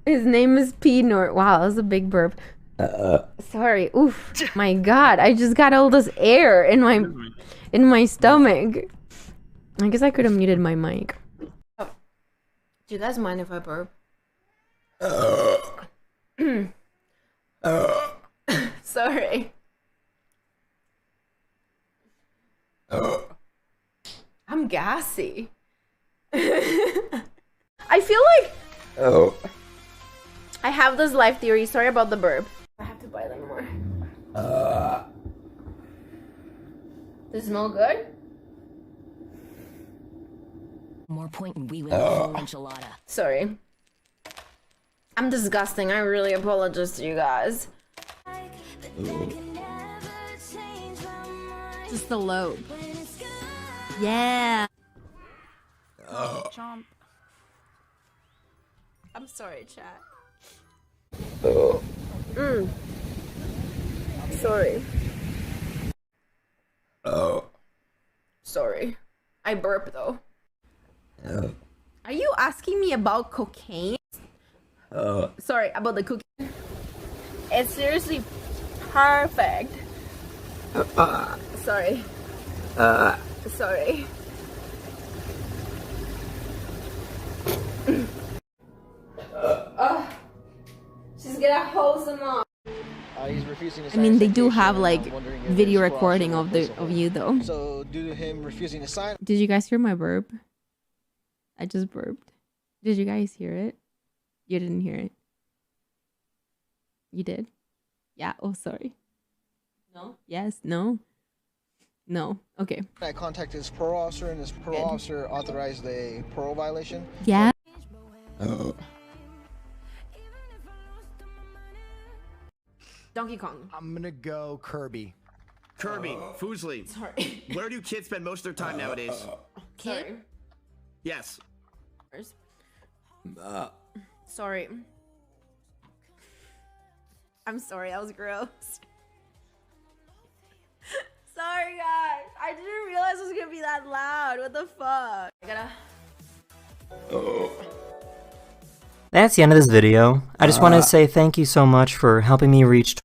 His name is Peanut. Wow, that was a big burp. Sorry. Oof. My God, I just got all this air in my stomach. I guess I could have muted my mic. Oh. Do you guys mind if I burp? Sorry. I'm gassy. I feel like I have this life theory. Sorry about the burp. I have to buy them more. Does it smell good? More point and we win the whole enchilada. Sorry. I'm disgusting. I really apologize to you guys. Just the lobe. Yeah. Chomp. I'm sorry, chat. Sorry. Sorry. I burp though. Are you asking me about cocaine? Sorry, about the cookie. It's seriously perfect. Sorry. Sorry. She's gonna hose them off. He's refusing to I mean, they do citation, have and like I'm wondering if video it's recording crossing of the the of principle. you though. So due to him refusing to sign. Did you guys hear my burp? I just burped. Did you guys hear it? You didn't hear it. You did? Yeah. Oh, sorry. No? Yes. No? No. Okay. I contacted his parole officer, and his parole officer authorized a parole violation. Yeah. Donkey Kong. I'm gonna go Kirby. Kirby, Foosley. Sorry. Where do kids spend most of their time nowadays? Sorry. Yes. Sorry. I'm sorry, that was gross. Sorry, guys. I didn't realize it was gonna be that loud. What the fuck? I gotta... That's the end of this video. I just want to say thank you so much for helping me reach